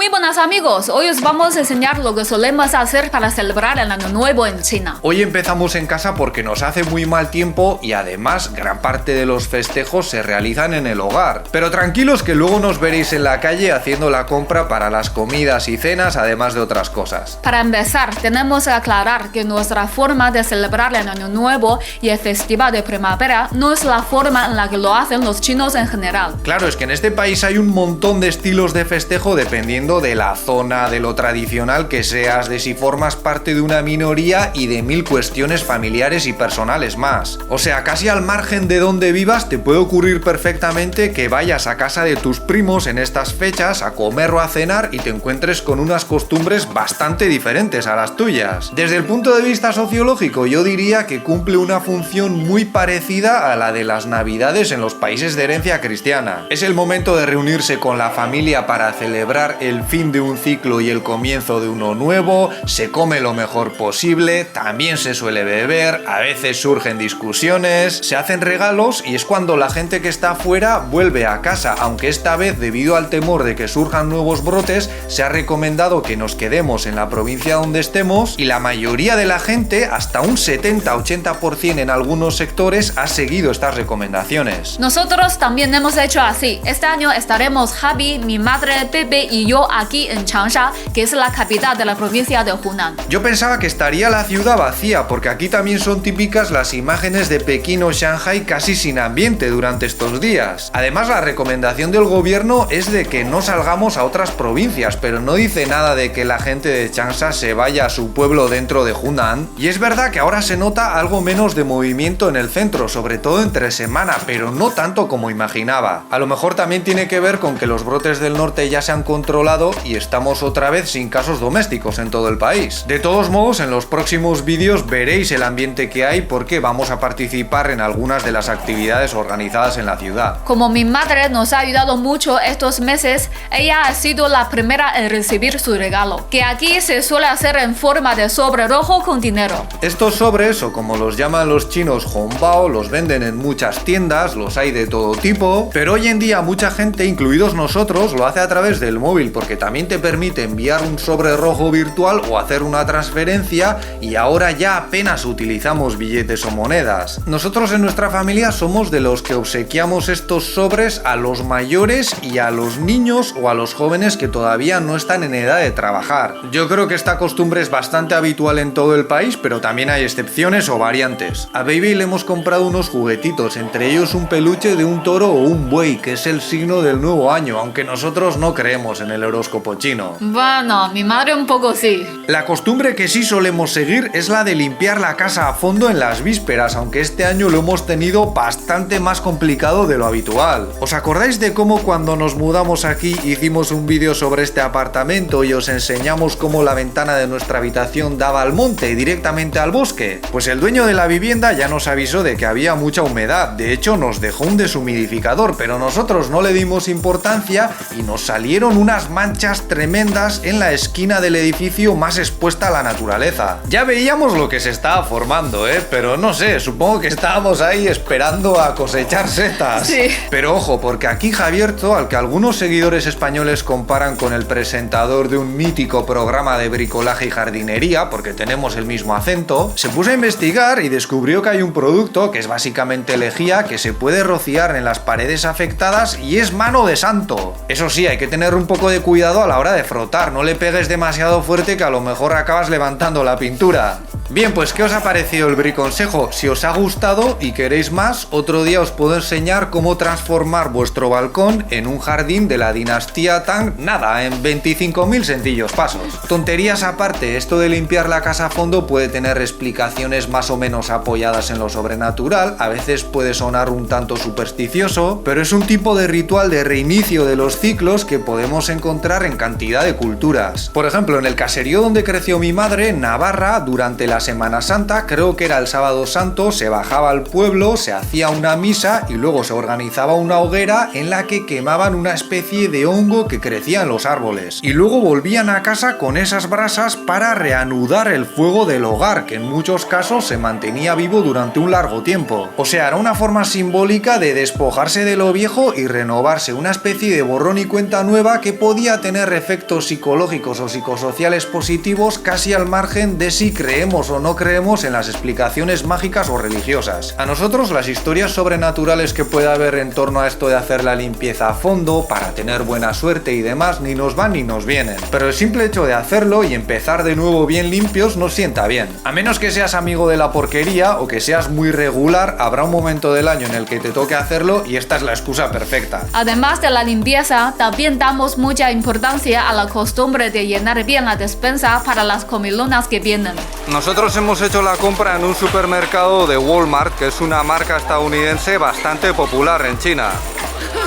Muy buenas amigos, hoy os vamos a enseñar lo que solemos hacer para celebrar el Año Nuevo en China. Hoy empezamos en casa porque nos hace muy mal tiempo y además gran parte de los festejos se realizan en el hogar. Pero tranquilos que luego nos veréis en la calle haciendo la compra para las comidas y cenas, además de otras cosas. Para empezar, tenemos que aclarar que nuestra forma de celebrar el Año Nuevo y el Festival de Primavera no es la forma en la que lo hacen los chinos en general. Claro, es que en este país hay un montón de estilos de festejo dependiendo de la zona, de lo tradicional que seas, de si formas parte de una minoría y de mil cuestiones familiares y personales más. O sea, casi al margen de donde vivas te puede ocurrir perfectamente que vayas a casa de tus primos en estas fechas a comer o a cenar y te encuentres con unas costumbres bastante diferentes a las tuyas. Desde el punto de vista sociológico, yo diría que cumple una función muy parecida a la de las Navidades en los países de herencia cristiana. Es el momento de reunirse con la familia para celebrar el fin de un ciclo y el comienzo de uno nuevo, se come lo mejor posible, también se suele beber, a veces surgen discusiones, se hacen regalos y es cuando la gente que está afuera vuelve a casa, aunque esta vez debido al temor de que surjan nuevos brotes se ha recomendado que nos quedemos en la provincia donde estemos y la mayoría de la gente, hasta un 70-80% en algunos sectores, ha seguido estas recomendaciones. Nosotros también hemos hecho así. Este año estaremos Javi, mi madre, Pepe y yo aquí en Changsha, que es la capital de la provincia de Hunan. Yo pensaba que estaría la ciudad vacía, porque aquí también son típicas las imágenes de Pekín o Shanghai casi sin ambiente durante estos días. Además, la recomendación del gobierno es de que no salgamos a otras provincias, pero no dice nada de que la gente de Changsha se vaya a su pueblo dentro de Hunan. Y es verdad que ahora se nota algo menos de movimiento en el centro, sobre todo entre semana, pero no tanto como imaginaba. A lo mejor también tiene que ver con que los brotes del norte ya se han controlado y estamos otra vez sin casos domésticos en todo el país. De todos modos, en los próximos vídeos veréis el ambiente que hay porque vamos a participar en algunas de las actividades organizadas en la ciudad. Como mi madre nos ha ayudado mucho estos meses, ella ha sido la primera en recibir su regalo, que aquí se suele hacer en forma de sobre rojo con dinero. Estos sobres, o como los llaman los chinos, hongbao, los venden en muchas tiendas, los hay de todo tipo, pero hoy en día mucha gente, incluidos nosotros, lo hace a través del móvil porque también te permite enviar un sobre rojo virtual o hacer una transferencia y ahora ya apenas utilizamos billetes o monedas. Nosotros en nuestra familia somos de los que obsequiamos estos sobres a los mayores y a los niños o a los jóvenes que todavía no están en edad de trabajar. Yo creo que esta costumbre es bastante habitual en todo el país, pero también hay excepciones o variantes. A Baby le hemos comprado unos juguetitos, entre ellos un peluche de un toro o un buey, que es el signo del nuevo año, aunque nosotros no creemos en el horóscopo chino. Bueno, mi madre un poco sí. La costumbre que sí solemos seguir es la de limpiar la casa a fondo en las vísperas, aunque este año lo hemos tenido bastante más complicado de lo habitual. ¿Os acordáis de cómo cuando nos mudamos aquí hicimos un vídeo sobre este apartamento y os enseñamos cómo la ventana de nuestra habitación daba al monte, directamente al bosque? Pues el dueño de la vivienda ya nos avisó de que había mucha humedad, de hecho nos dejó un deshumidificador, pero nosotros no le dimos importancia y nos salieron unas manchas tremendas en la esquina del edificio más expuesta a la naturaleza. Ya veíamos lo que se estaba formando, pero no sé, supongo que estábamos ahí esperando a cosechar setas. Sí. Pero ojo, porque aquí Javierto, al que algunos seguidores españoles comparan con el presentador de un mítico programa de bricolaje y jardinería, porque tenemos el mismo acento, se puso a investigar y descubrió que hay un producto que es básicamente lejía que se puede rociar en las paredes afectadas y es mano de santo. Eso sí, hay que tener un poco de cuidado a la hora de frotar, no le pegues demasiado fuerte que a lo mejor acabas levantando la pintura. Bien, pues ¿qué os ha parecido el briconsejo? Si os ha gustado y queréis más, otro día os puedo enseñar cómo transformar vuestro balcón en un jardín de la dinastía Tang, nada, en 25.000 sencillos pasos. Tonterías aparte, esto de limpiar la casa a fondo puede tener explicaciones más o menos apoyadas en lo sobrenatural, a veces puede sonar un tanto supersticioso, pero es un tipo de ritual de reinicio de los ciclos que podemos encontrar en cantidad de culturas. Por ejemplo, en el caserío donde creció mi madre, en Navarra, durante la la Semana Santa, creo que era el Sábado Santo, se bajaba al pueblo, se hacía una misa y luego se organizaba una hoguera en la que quemaban una especie de hongo que crecía en los árboles. Y luego volvían a casa con esas brasas para reanudar el fuego del hogar, que en muchos casos se mantenía vivo durante un largo tiempo. O sea, era una forma simbólica de despojarse de lo viejo y renovarse, una especie de borrón y cuenta nueva que podía tener efectos psicológicos o psicosociales positivos casi al margen de si creemos o no creemos en las explicaciones mágicas o religiosas. A nosotros las historias sobrenaturales que puede haber en torno a esto de hacer la limpieza a fondo, para tener buena suerte y demás, ni nos van ni nos vienen. Pero el simple hecho de hacerlo y empezar de nuevo bien limpios nos sienta bien. A menos que seas amigo de la porquería o que seas muy regular, habrá un momento del año en el que te toque hacerlo y esta es la excusa perfecta. Además de la limpieza, también damos mucha importancia a la costumbre de llenar bien la despensa para las comilonas que vienen. Nosotros hemos hecho la compra en un supermercado de Walmart, que es una marca estadounidense bastante popular en China.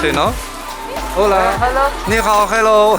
¿Sí, no? Hola. Ni hao, hello.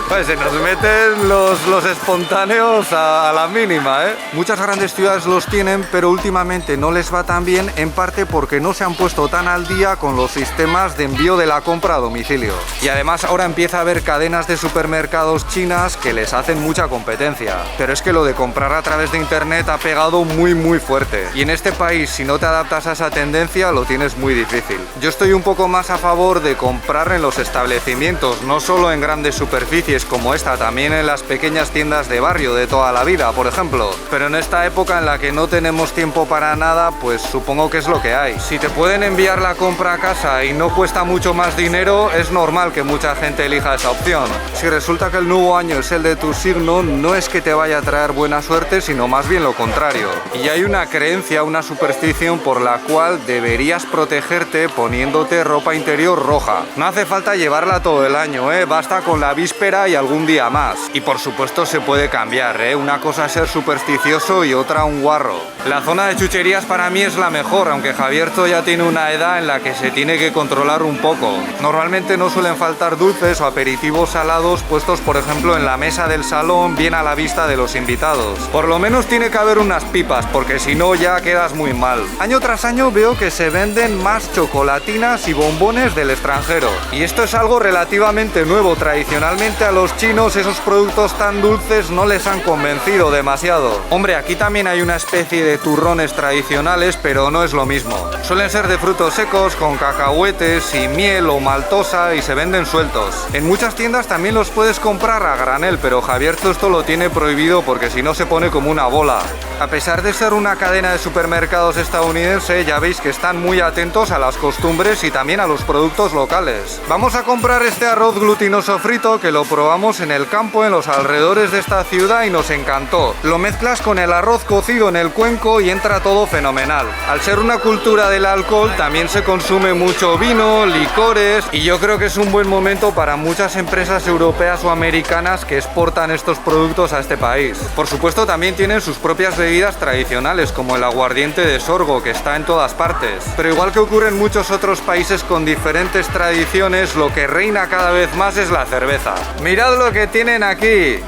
Pues se nos meten los espontáneos a la mínima, ¿eh? Muchas grandes ciudades los tienen, pero últimamente no les va tan bien, en parte porque no se han puesto tan al día con los sistemas de envío de la compra a domicilio. Y además ahora empieza a haber cadenas de supermercados chinas que les hacen mucha competencia. Pero es que lo de comprar a través de internet ha pegado muy fuerte. Y en este país, si no te adaptas a esa tendencia, lo tienes muy difícil. Yo estoy un poco más a favor de comprar en los establecimientos, no solo en grandes superficies como esta, también en las pequeñas tiendas de barrio de toda la vida, por ejemplo. Pero en esta época en la que no tenemos tiempo para nada, pues supongo que es lo que hay. Si te pueden enviar la compra a casa y no cuesta mucho más dinero, es normal que mucha gente elija esa opción. Si resulta que el nuevo año es el de tu signo, no es que te vaya a traer buena suerte, sino más bien lo contrario. Y hay una creencia, una superstición por la cual deberías protegerte poniéndote ropa interior roja. No hace falta llevarla todo el año, basta con la víspera y algún día más. Y por supuesto se puede cambiar, una cosa es ser supersticioso y otra un guarro. La zona de chucherías para mí es la mejor, aunque Javierzo ya tiene una edad en la que se tiene que controlar un poco. Normalmente no suelen faltar dulces o aperitivos salados puestos por ejemplo en la mesa del salón, bien a la vista de los invitados. Por lo menos tiene que haber unas pipas, porque si no ya quedas muy mal. Año tras año veo que se venden más chocolatinas y bombones del extranjero. Y esto es algo relativamente nuevo. Tradicionalmente a los chinos esos productos tan dulces no les han convencido demasiado. Hombre, aquí también hay una especie de turrones tradicionales, pero no es lo mismo. Suelen ser de frutos secos, con cacahuetes y miel o maltosa y se venden sueltos. En muchas tiendas también los puedes comprar a granel, pero Javierzo esto lo tiene prohibido porque si no se pone como una bola. A pesar de ser una cadena de supermercados estadounidense, ya veis que están muy atentos a las costumbres y también a los productos locales. Vamos a comprar este arroz glutinoso frito que lo probamos en el campo en los alrededores de esta ciudad y nos encantó. Lo mezclas con el arroz cocido en el cuenco y entra todo fenomenal. Al ser una cultura del alcohol también se consume mucho vino, licores y yo creo que es un buen momento para muchas empresas europeas o americanas que exportan estos productos a este país. Por supuesto también tienen sus propias bebidas tradicionales como el aguardiente de sorgo que está en todas partes. Pero igual que ocurre en muchos otros países con diferentes tradiciones, lo que reina cada vez más es la cerveza. Mirad lo que tienen aquí.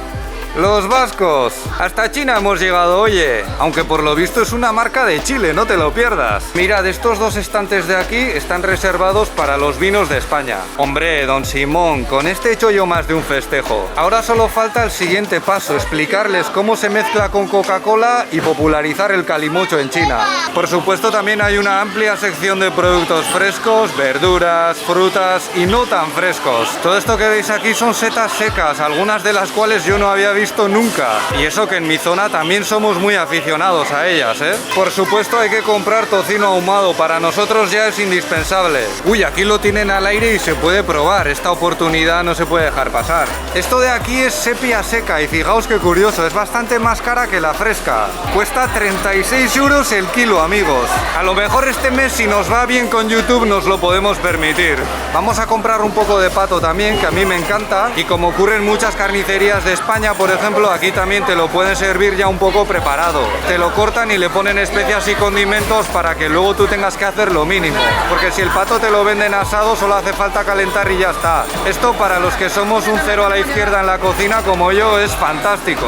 Los vascos. Hasta China hemos llegado, oye. Aunque por lo visto es una marca de Chile, no te lo pierdas. Mirad, estos dos estantes de aquí están reservados para los vinos de España. Hombre, don Simón, con este he hecho yo más de un festejo. Ahora solo falta el siguiente paso, explicarles cómo se mezcla con Coca-Cola y popularizar el calimocho en China. Por supuesto también hay una amplia sección de productos frescos, verduras, frutas y no tan frescos. Todo esto que veis aquí son setas secas, algunas de las cuales yo no había visto nunca, y eso que en mi zona también somos muy aficionados a ellas, Por supuesto hay que comprar tocino ahumado, para nosotros ya es indispensable. Uy, aquí lo tienen al aire y se puede probar, esta oportunidad no se puede dejar pasar. Esto de aquí es sepia seca y fijaos qué curioso, es bastante más cara que la fresca. Cuesta 36 euros el kilo, amigos. A lo mejor este mes, si nos va bien con YouTube, nos lo podemos permitir. Vamos a comprar un poco de pato también, que a mí me encanta, y como ocurre en muchas carnicerías de España, por ejemplo, aquí también te lo pueden servir ya un poco preparado. Te lo cortan y le ponen especias y condimentos para que luego tú tengas que hacer lo mínimo. Porque si el pato te lo venden asado, solo hace falta calentar y ya está. Esto para los que somos un cero a la izquierda en la cocina como yo es fantástico.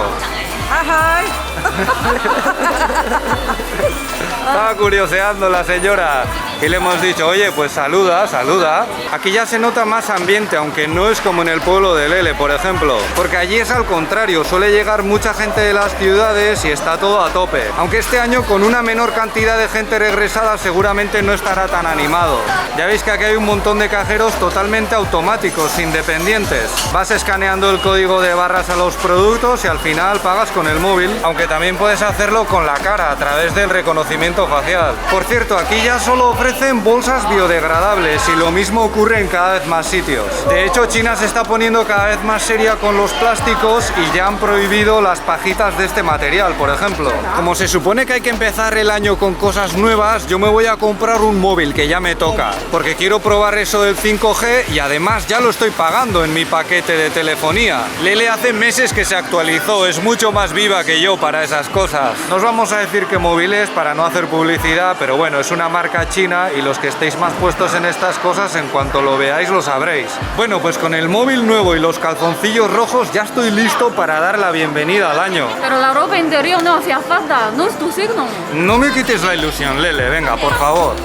Estaba curioseando la señora y le hemos dicho, oye, pues saluda, saluda. Aquí ya se nota más ambiente, aunque no es como en el pueblo de Lele, por ejemplo. Porque allí es al contrario, suele llegar mucha gente de las ciudades y está todo a tope. Aunque este año con una menor cantidad de gente regresada seguramente no estará tan animado. Ya veis que aquí hay un montón de cajeros totalmente automáticos, independientes. Vas escaneando el código de barras a los productos y al final pagas con el móvil, aunque también puedes hacerlo con la cara a través del reconocimiento facial. Por cierto, aquí ya solo ofrecen bolsas biodegradables y lo mismo ocurre en cada vez más sitios. De hecho, China se está poniendo cada vez más seria con los plásticos y ya han prohibido las pajitas de este material, por ejemplo. Como se supone que hay que empezar el año con cosas nuevas, yo me voy a comprar un móvil que ya me toca, porque quiero probar eso del 5G y además ya lo estoy pagando en mi paquete de telefonía. Lele hace meses que se actualizó, es mucho más viva que yo para esas cosas. No os vamos a decir qué móvil es para no hacer publicidad, pero bueno, es una marca china y los que estéis más puestos en estas cosas, en cuanto lo veáis lo sabréis. Bueno, pues con el móvil nuevo y los calzoncillos rojos ya estoy listo para dar la bienvenida al año. Pero la ropa interior no hacía falta, no es tu signo. No me quites la ilusión, Lele, venga, por favor.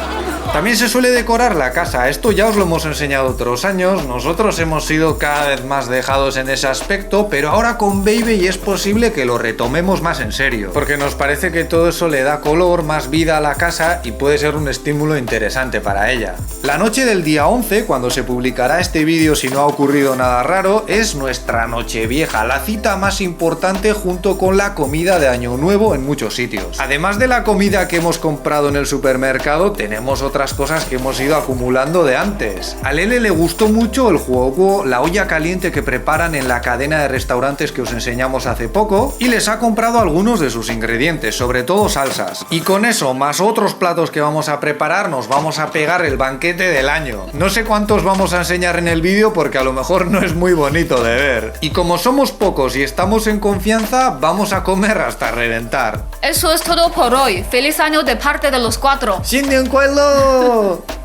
También se suele decorar la casa, esto ya os lo hemos enseñado otros años, nosotros hemos sido cada vez más dejados en ese aspecto, pero ahora con Baby es posible que lo retomemos más en serio, porque nos parece que todo eso le da color, más vida a la casa y puede ser un estímulo interesante para ella. La noche del día 11, cuando se publicará este vídeo si no ha ocurrido nada raro, es nuestra Nochevieja, la cita más importante junto con la comida de Año Nuevo en muchos sitios. Además de la comida que hemos comprado en el supermercado, tenemos otras cosas que hemos ido acumulando de antes. A Lele le gustó mucho el juego, la olla caliente que preparan en la cadena de restaurantes que os enseñamos hace poco, y les ha comprado algunos de sus ingredientes, sobre todo salsas. Y con eso, más otros platos que vamos a preparar, nos vamos a pegar el banquete del año. No sé cuántos vamos a enseñar en el vídeo porque a lo mejor no es muy bonito de ver. Y como somos pocos y estamos en confianza, vamos a comer hasta reventar. Eso es todo por hoy. Feliz año de parte de los 4. ¡Xindian Kuai Lo!